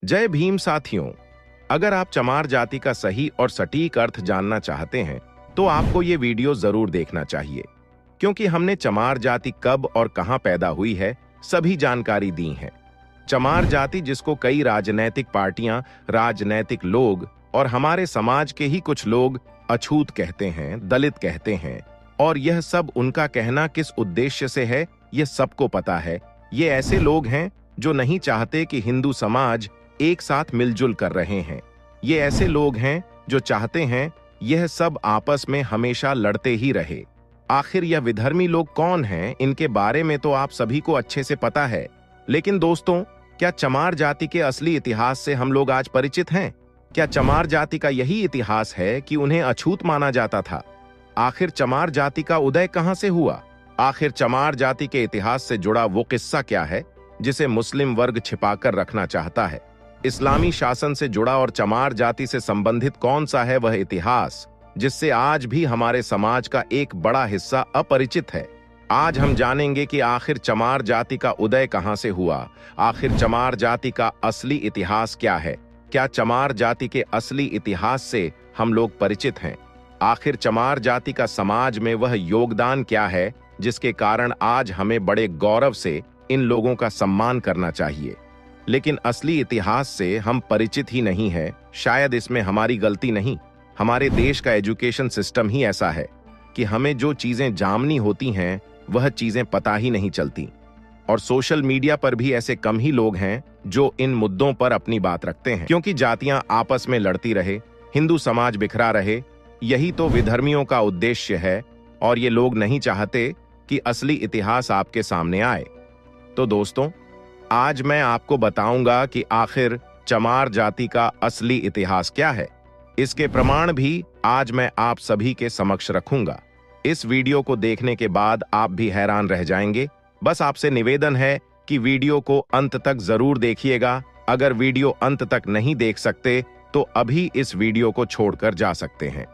जय भीम साथियों। अगर आप चमार जाति का सही और सटीक अर्थ जानना चाहते हैं तो आपको ये वीडियो जरूर देखना चाहिए, क्योंकि हमने चमार जाति कब और कहां पैदा हुई है सभी जानकारी दी है। चमार जाति, जिसको कई राजनैतिक पार्टियां, राजनैतिक लोग और हमारे समाज के ही कुछ लोग अछूत कहते हैं, दलित कहते हैं, और यह सब उनका कहना किस उद्देश्य से है यह सबको पता है। ये ऐसे लोग हैं जो नहीं चाहते कि हिंदू समाज एक साथ मिलजुल कर रहे हैं। ये ऐसे लोग हैं जो चाहते हैं यह सब आपस में हमेशा लड़ते ही रहे। आखिर यह विधर्मी लोग कौन हैं, इनके बारे में तो आप सभी को अच्छे से पता है, लेकिन दोस्तों, क्या चमार जाति के असली इतिहास से हम लोग आज परिचित हैं? क्या चमार जाति का यही इतिहास है कि उन्हें अछूत माना जाता था? आखिर चमार जाति का उदय कहां से हुआ? आखिर चमार जाति के इतिहास से जुड़ा वो किस्सा क्या है जिसे मुस्लिम वर्ग छिपाकर रखना चाहता है? इस्लामी शासन से जुड़ा और चमार जाति से संबंधित कौन सा है वह इतिहास जिससे आज भी हमारे समाज का एक बड़ा हिस्सा अपरिचित है? आज हम जानेंगे कि आखिर चमार जाति का उदय कहां से हुआ, आखिर चमार जाति का असली इतिहास क्या है, क्या चमार जाति के असली इतिहास से हम लोग परिचित हैं? आखिर चमार जाति का समाज में वह योगदान क्या है जिसके कारण आज हमें बड़े गौरव से इन लोगों का सम्मान करना चाहिए? लेकिन असली इतिहास से हम परिचित ही नहीं है। शायद इसमें हमारी गलती नहीं, हमारे देश का एजुकेशन सिस्टम ही ऐसा है कि हमें जो चीजें जाननी होती हैं वह चीजें पता ही नहीं चलती। और सोशल मीडिया पर भी ऐसे कम ही लोग हैं जो इन मुद्दों पर अपनी बात रखते हैं, क्योंकि जातियां आपस में लड़ती रहे, हिंदू समाज बिखरा रहे, यही तो विधर्मियों का उद्देश्य है। और ये लोग नहीं चाहते कि असली इतिहास आपके सामने आए। तो दोस्तों, आज मैं आपको बताऊंगा कि आखिर चमार जाति का असली इतिहास क्या है। इसके प्रमाण भी आज मैं आप सभी के समक्ष रखूंगा। इस वीडियो को देखने के बाद आप भी हैरान रह जाएंगे। बस आपसे निवेदन है कि वीडियो को अंत तक जरूर देखिएगा। अगर वीडियो अंत तक नहीं देख सकते तो अभी इस वीडियो को छोड़कर जा सकते हैं।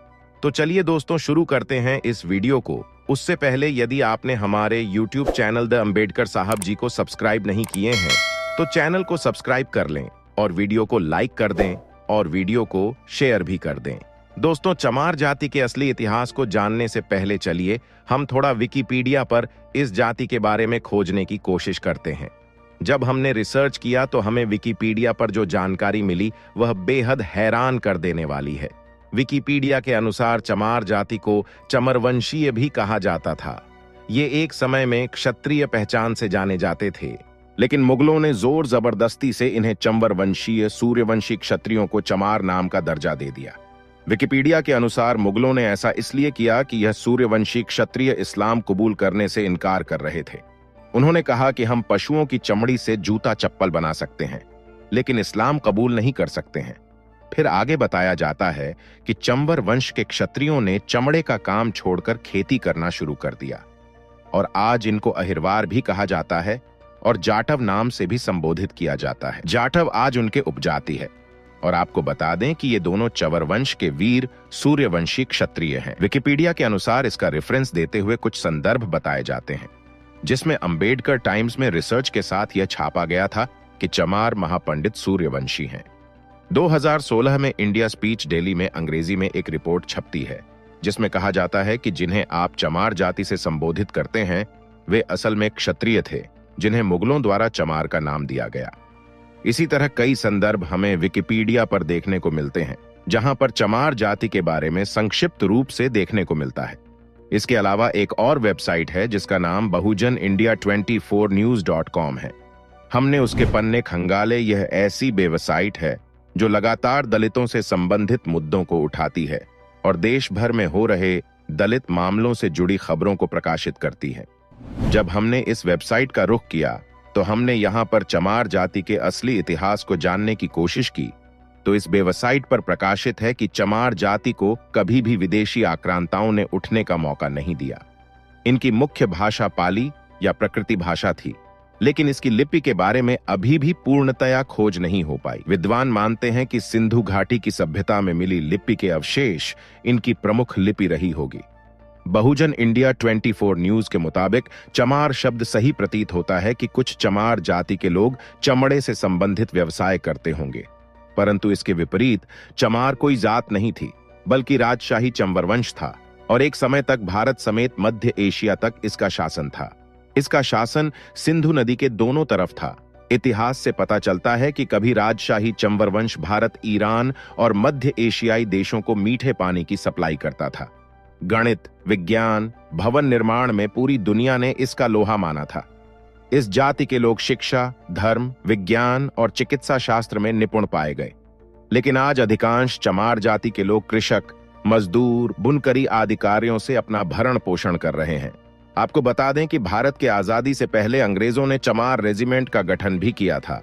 तो चलिए दोस्तों, शुरू करते हैं इस वीडियो को। उससे पहले यदि आपने हमारे YouTube चैनल द अंबेडकर साहब जी को सब्सक्राइब नहीं किए हैं तो चैनल को सब्सक्राइब कर लें और वीडियो को लाइक कर दें और वीडियो को शेयर भी कर दें। दोस्तों, चमार जाति के असली इतिहास को जानने से पहले चलिए हम थोड़ा विकिपीडिया पर इस जाति के बारे में खोजने की कोशिश करते हैं। जब हमने रिसर्च किया तो हमें विकिपीडिया पर जो जानकारी मिली वह बेहद हैरान कर देने वाली है। विकिपीडिया के अनुसार चमार जाति को चमरवंशीय भी कहा जाता था। ये एक समय में क्षत्रिय पहचान से जाने जाते थे, लेकिन मुगलों ने जोर जबरदस्ती से इन्हें चंबरवंशीय सूर्यवंशी क्षत्रियों को चमार नाम का दर्जा दे दिया। विकिपीडिया के अनुसार मुगलों ने ऐसा इसलिए किया कि यह सूर्यवंशी क्षत्रिय इस्लाम कबूल करने से इनकार कर रहे थे। उन्होंने कहा कि हम पशुओं की चमड़ी से जूता चप्पल बना सकते हैं, लेकिन इस्लाम कबूल नहीं कर सकते हैं। फिर आगे बताया जाता है कि चंबर वंश के क्षत्रियों ने चमड़े का काम छोड़कर खेती करना शुरू कर दिया और आज इनको अहिरवार भी कहा जाता है और जाटव नाम से भी संबोधित किया जाता है। जाटव आज उनके उपजाति है। और आपको बता दें कि ये दोनों चवर वंश के वीर सूर्यवंशी क्षत्रिय हैं। विकिपीडिया के अनुसार इसका रेफरेंस देते हुए कुछ संदर्भ बताए जाते हैं, जिसमें अंबेडकर टाइम्स में रिसर्च के साथ यह छापा गया था कि चमार महापंडित सूर्यवंशी हैं। 2016 में इंडिया स्पीच डेली में अंग्रेजी में एक रिपोर्ट छपती है जिसमें कहा जाता है कि जिन्हें आप चमार जाति से संबोधित करते हैं वे असल में क्षत्रिय थे, जिन्हें मुगलों द्वारा चमार का नाम दिया गया। इसी तरह कई संदर्भ हमें विकिपीडिया पर देखने को मिलते हैं जहां पर चमार जाति के बारे में संक्षिप्त रूप से देखने को मिलता है। इसके अलावा एक और वेबसाइट है जिसका नाम बहुजन इंडिया 24news.com है। हमने उसके पन्ने खंगाले। यह ऐसी वेबसाइट है जो लगातार दलितों से संबंधित मुद्दों को उठाती है और देश भर में हो रहे दलित मामलों से जुड़ी खबरों को प्रकाशित करती है। जब हमने इस वेबसाइट का रुख किया तो हमने यहां पर चमार जाति के असली इतिहास को जानने की कोशिश की, तो इस वेबसाइट पर प्रकाशित है कि चमार जाति को कभी भी विदेशी आक्रांताओं ने उठने का मौका नहीं दिया। इनकी मुख्य भाषा पाली या प्रकृति भाषा थी, लेकिन इसकी लिपि के बारे में अभी भी पूर्णतया खोज नहीं हो पाई। विद्वान मानते हैं कि सिंधु घाटी की सभ्यता में मिली लिपि के अवशेष इनकी प्रमुख लिपि रही होगी। बहुजन इंडिया 24 न्यूज के मुताबिक चमार शब्द सही प्रतीत होता है कि कुछ चमार जाति के लोग चमड़े से संबंधित व्यवसाय करते होंगे, परंतु इसके विपरीत चमार कोई जात नहीं थी, बल्कि राजशाही चंवर वंश था और एक समय तक भारत समेत मध्य एशिया तक इसका शासन था। इसका शासन सिंधु नदी के दोनों तरफ था। इतिहास से पता चलता है कि कभी राजशाही चंवर वंश भारत, ईरान और मध्य एशियाई देशों को मीठे पानी की सप्लाई करता था। गणित, विज्ञान, भवन निर्माण में पूरी दुनिया ने इसका लोहा माना था। इस जाति के लोग शिक्षा, धर्म, विज्ञान और चिकित्सा शास्त्र में निपुण पाए गए। लेकिन आज अधिकांश चमार जाति के लोग कृषक, मजदूर, बुनकरी आदि कार्यों से अपना भरण पोषण कर रहे हैं। आपको बता दें कि भारत के आजादी से पहले अंग्रेजों ने चमार रेजिमेंट का गठन भी किया था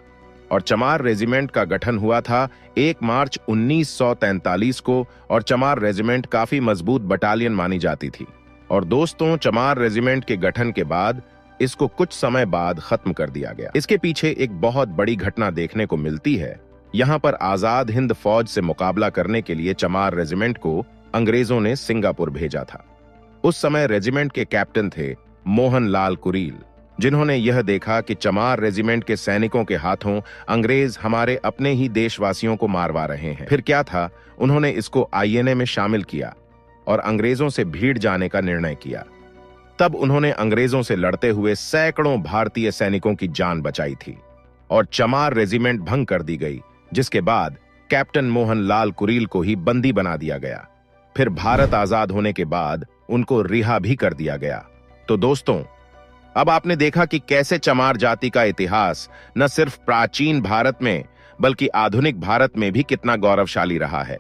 और चमार रेजिमेंट का गठन हुआ था 1 मार्च 1943 को और चमार रेजिमेंट काफी मजबूत बटालियन मानी जाती थी। और दोस्तों, चमार रेजिमेंट के गठन के बाद इसको कुछ समय बाद खत्म कर दिया गया। इसके पीछे एक बहुत बड़ी घटना देखने को मिलती है। यहाँ पर आजाद हिंद फौज से मुकाबला करने के लिए चमार रेजिमेंट को अंग्रेजों ने सिंगापुर भेजा था। उस समय रेजिमेंट के कैप्टन थे मोहन लाल कुरील, जिन्होंने यह देखा कि चमार रेजिमेंट के सैनिकों के हाथों अंग्रेज हमारे अपने ही देशवासियों को मारवा रहे हैं। फिर क्या था, उन्होंने इसको आईएनए में शामिल किया और अंग्रेजों से भीड़ जाने का निर्णय किया। तब उन्होंने अंग्रेजों से लड़ते हुए सैकड़ों भारतीय सैनिकों की जान बचाई थी और चमार रेजिमेंट भंग कर दी गई, जिसके बाद कैप्टन मोहन लाल कुरील को ही बंदी बना दिया गया। फिर भारत आजाद होने के बाद उनको रिहा भी कर दिया गया। तो दोस्तों, अब आपने देखा कि कैसे चमार जाति का इतिहास न सिर्फ प्राचीन भारत में बल्कि आधुनिक भारत में भी कितना गौरवशाली रहा है।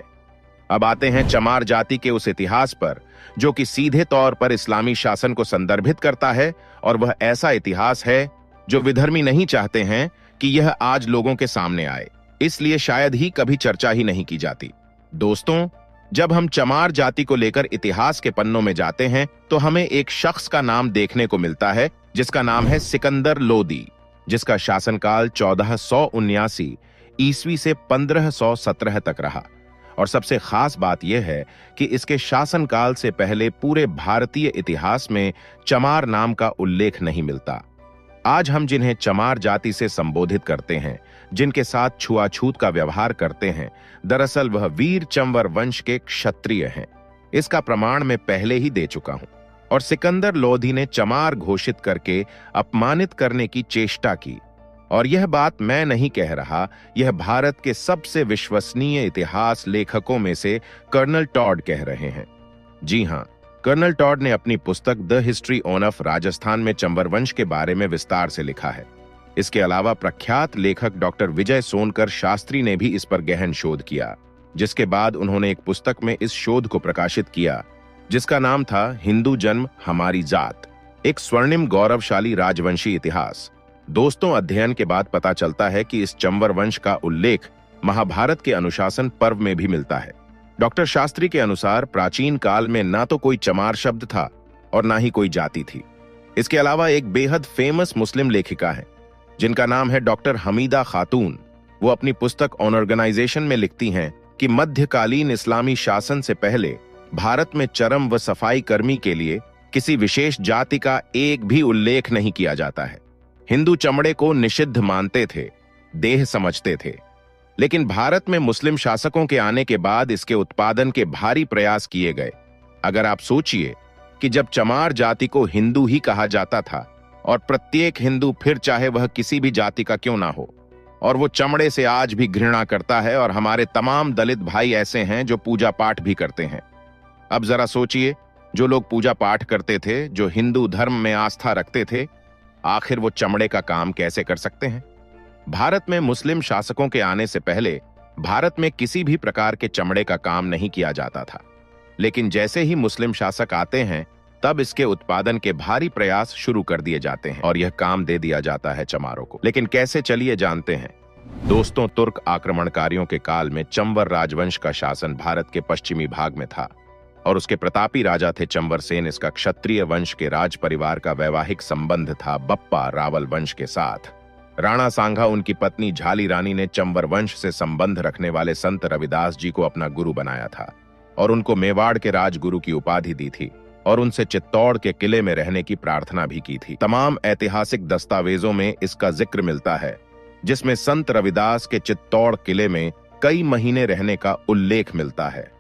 अब आते हैं चमार जाति के उस इतिहास पर जो कि सीधे तौर पर इस्लामी शासन को संदर्भित करता है, और वह ऐसा इतिहास है जो विधर्मी नहीं चाहते हैं कि यह आज लोगों के सामने आए, इसलिए शायद ही कभी चर्चा ही नहीं की जाती। दोस्तों, जब हम चमार जाति को लेकर इतिहास के पन्नों में जाते हैं तो हमें एक शख्स का नाम देखने को मिलता है जिसका नाम है सिकंदर लोदी, जिसका शासनकाल 1479 ईस्वी से 1517 तक रहा। और सबसे खास बात यह है कि इसके शासनकाल से पहले पूरे भारतीय इतिहास में चमार नाम का उल्लेख नहीं मिलता। आज हम जिन्हें चमार जाति से संबोधित करते हैं, जिनके साथ छुआछूत का व्यवहार करते हैं, दरअसल वह वीर चंवर वंश के क्षत्रिय हैं। इसका प्रमाण मैं पहले ही दे चुका हूं। और सिकंदर लोधी ने चमार घोषित करके अपमानित करने की चेष्टा की। और यह बात मैं नहीं कह रहा, यह भारत के सबसे विश्वसनीय इतिहास लेखकों में से कर्नल टॉड कह रहे हैं। जी हां, कर्नल टॉड ने अपनी पुस्तक द हिस्ट्री ऑफ राजस्थान में चंवर वंश के बारे में विस्तार से लिखा है। इसके अलावा प्रख्यात लेखक डॉक्टर विजय सोनकर शास्त्री ने भी इस पर गहन शोध किया, जिसके बाद उन्होंने एक पुस्तक में इस शोध को प्रकाशित किया जिसका नाम था हिंदू जन्म हमारी जात, एक स्वर्णिम गौरवशाली राजवंशी इतिहास। दोस्तों, अध्ययन के बाद पता चलता है कि इस चंवर वंश का उल्लेख महाभारत के अनुशासन पर्व में भी मिलता है। डॉक्टर शास्त्री के अनुसार प्राचीन काल में ना तो कोई चमार शब्द था और ना ही कोई जाति थी। इसके अलावा एक बेहद फेमस मुस्लिम लेखिका है जिनका नाम है डॉक्टर हमीदा खातून। वो अपनी पुस्तक ऑन ऑर्गेनाइजेशन में लिखती हैं कि मध्यकालीन इस्लामी शासन से पहले भारत में चरम व सफाई कर्मी के लिए किसी विशेष जाति का एक भी उल्लेख नहीं किया जाता है। हिंदू चमड़े को निषिद्ध मानते थे, देह समझते थे, लेकिन भारत में मुस्लिम शासकों के आने के बाद इसके उत्पादन के भारी प्रयास किए गए। अगर आप सोचिए कि जब चमार जाति को हिंदू ही कहा जाता था और प्रत्येक हिंदू, फिर चाहे वह किसी भी जाति का क्यों ना हो, और वो चमड़े से आज भी घृणा करता है, और हमारे तमाम दलित भाई ऐसे हैं जो पूजा पाठ भी करते हैं। अब जरा सोचिए, जो लोग पूजा पाठ करते थे, जो हिंदू धर्म में आस्था रखते थे, आखिर वो चमड़े का काम कैसे कर सकते हैं? भारत में मुस्लिम शासकों के आने से पहले भारत में किसी भी प्रकार के चमड़े का काम नहीं किया जाता था, लेकिन जैसे ही मुस्लिम शासक आते हैं तब इसके उत्पादन के भारी प्रयास शुरू कर दिए जाते हैं और यह काम दे दिया जाता है चमारों को। लेकिन कैसे, चलिए जानते हैं। दोस्तों, तुर्क आक्रमणकारियों के काल में चंवर राजवंश का शासन भारत के पश्चिमी भाग में था और उसके प्रतापी राजा थे चंवर सेन। इसका क्षत्रिय वंश के राज परिवार का वैवाहिक संबंध था बप्पा रावल वंश के साथ। राणा सांघा, उनकी पत्नी झाली रानी ने चंवर वंश से संबंध रखने वाले संत रविदास जी को अपना गुरु बनाया था और उनको मेवाड़ के राजगुरु की उपाधि दी थी। और उनसे चित्तौड़ के किले में रहने की प्रार्थना भी की थी। तमाम ऐतिहासिक दस्तावेजों में इसका जिक्र मिलता है, जिसमें संत रविदास के चित्तौड़ किले में कई महीने रहने का उल्लेख मिलता है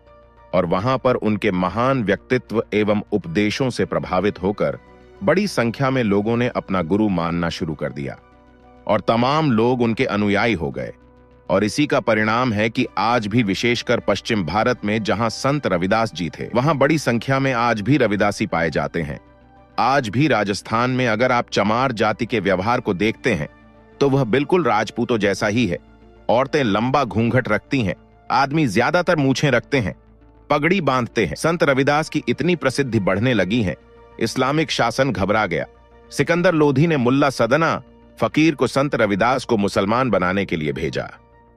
और वहां पर उनके महान व्यक्तित्व एवं उपदेशों से प्रभावित होकर बड़ी संख्या में लोगों ने अपना गुरु मानना शुरू कर दिया और तमाम लोग उनके अनुयायी हो गए। और इसी का परिणाम है कि आज भी विशेषकर पश्चिम भारत में जहां संत रविदास जी थे, वहां बड़ी संख्या में आज भी रविदासी पाए जाते हैं। आज भी राजस्थान में अगर आप चमार जाति के व्यवहार को देखते हैं तो वह बिल्कुल राजपूतों जैसा ही है। औरतें लंबा घूंघट रखती हैं, आदमी ज्यादातर मूछें रखते हैं, पगड़ी बांधते हैं। संत रविदास की इतनी प्रसिद्धि बढ़ने लगी है, इस्लामिक शासन घबरा गया। सिकंदर लोधी ने मुल्ला सदना फकीर को संत रविदास को मुसलमान बनाने के लिए भेजा।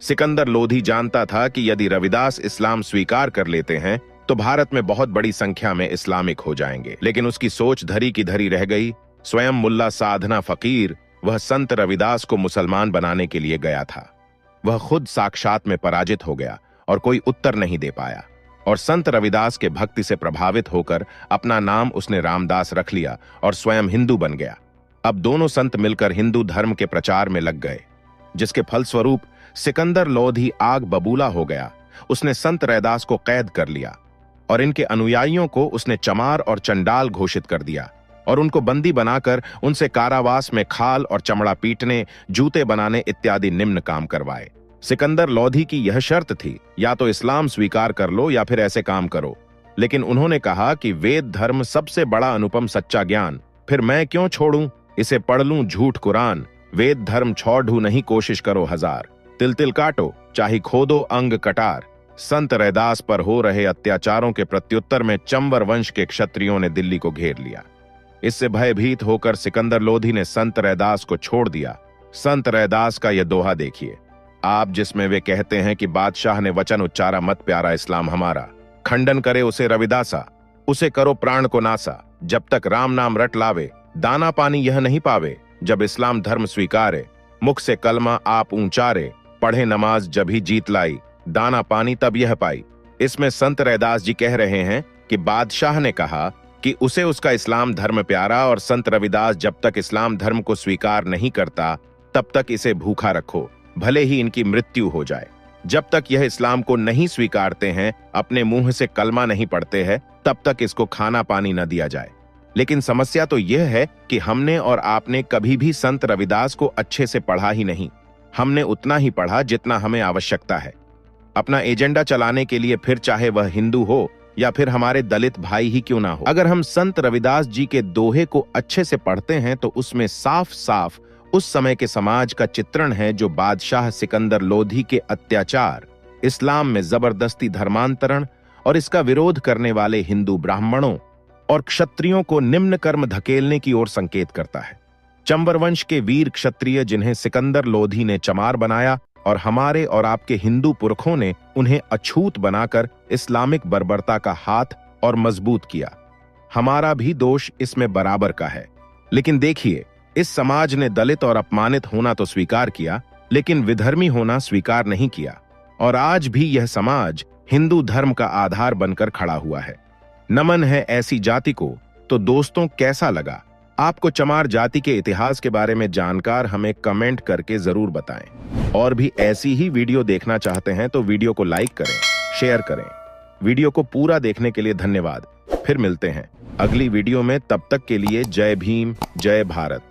सिकंदर लोधी जानता था कि यदि रविदास इस्लाम स्वीकार कर लेते हैं तो भारत में बहुत बड़ी संख्या में इस्लामिक हो जाएंगे, लेकिन उसकी सोच धरी की धरी रह गई। स्वयं मुल्ला साधना फकीर वह संत रविदास को मुसलमान बनाने के लिए गया था। वह खुद साक्षात में पराजित हो गया और कोई उत्तर नहीं दे पाया और संत रविदास के भक्ति से प्रभावित होकर अपना नाम उसने रामदास रख लिया और स्वयं हिंदू बन गया। अब दोनों संत मिलकर हिंदू धर्म के प्रचार में लग गए, जिसके फलस्वरूप सिकंदर लोधी आग बबूला हो गया। उसने संत रैदास को कैद कर लिया और इनके अनुयायियों को उसने चमार और चंडाल घोषित कर दिया और उनको बंदी बनाकर उनसे कारावास में खाल और चमड़ा पीटने, जूते बनाने इत्यादि निम्न काम करवाए। सिकंदर लोधी की यह शर्त थी, या तो इस्लाम स्वीकार कर लो या फिर ऐसे काम करो। लेकिन उन्होंने कहा कि वेद धर्म सबसे बड़ा अनुपम सच्चा ज्ञान, फिर मैं क्यों छोड़ूं, इसे पढ़ लूं झूठ कुरान। वेद धर्म छोड़ ढू नहीं, कोशिश करो हजार, तिल तिल काटो चाहे खोदो अंग कटार। संत रैदास पर हो रहे अत्याचारों के प्रत्युत्तर में चंवर वंश के क्षत्रियों ने दिल्ली को घेर लिया। इससे भयभीत होकर सिकंदर लोधी ने संत रैदास को छोड़ दिया। संत रैदास का यह दोहा देखिए आप, जिसमें वे कहते हैं कि बादशाह ने वचन उच्चारा मत प्यारा इस्लाम हमारा, खंडन करे उसे रविदासा, उसे करो प्राण को नासा। जब तक राम नाम रट लावे, दाना पानी यह नहीं पावे। जब इस्लाम धर्म स्वीकारे, मुख से कलमा आप ऊंचारे, पढ़े नमाज जब ही जीत लाई, दाना पानी तब यह पाई। इसमें संत रैदास जी कह रहे हैं कि बादशाह ने कहा कि उसे उसका इस्लाम धर्म प्यारा और संत रविदास जब तक इस्लाम धर्म को स्वीकार नहीं करता तब तक इसे भूखा रखो, भले ही इनकी मृत्यु हो जाए। जब तक यह इस्लाम को नहीं स्वीकारते हैं, अपने मुंह से कलमा नहीं पढ़ते हैं, तब तक इसको खाना पानी न दिया जाए। लेकिन समस्या तो यह है कि हमने और आपने कभी भी संत रविदास को अच्छे से पढ़ा ही नहीं। हमने उतना ही पढ़ा जितना हमें आवश्यकता है अपना एजेंडा चलाने के लिए, फिर चाहे वह हिंदू हो या फिर हमारे दलित भाई ही क्यों ना हो। अगर हम संत रविदास जी के दोहे को अच्छे से पढ़ते हैं तो उसमें साफ साफ उस समय के समाज का चित्रण है जो बादशाह सिकंदर लोधी के अत्याचार, इस्लाम में जबरदस्ती धर्मांतरण और इसका विरोध करने वाले हिंदू ब्राह्मणों और क्षत्रियों को निम्न कर्म धकेलने की ओर संकेत करता है। चंबर वंश के वीर क्षत्रिय जिन्हें सिकंदर लोधी ने चमार बनाया और हमारे और आपके हिंदू पुरखों ने उन्हें अछूत बनाकर इस्लामिक बर्बरता का हाथ और मजबूत किया। हमारा भी दोष इसमें बराबर का है। लेकिन देखिए, इस समाज ने दलित और अपमानित होना तो स्वीकार किया, लेकिन विधर्मी होना स्वीकार नहीं किया और आज भी यह समाज हिंदू धर्म का आधार बनकर खड़ा हुआ है। नमन है ऐसी जाति को। तो दोस्तों, कैसा लगा आपको चमार जाति के इतिहास के बारे में जानकार? हमें कमेंट करके जरूर बताएं। और भी ऐसी ही वीडियो देखना चाहते हैं तो वीडियो को लाइक करें, शेयर करें। वीडियो को पूरा देखने के लिए धन्यवाद। फिर मिलते हैं अगली वीडियो में, तब तक के लिए जय भीम, जय भारत।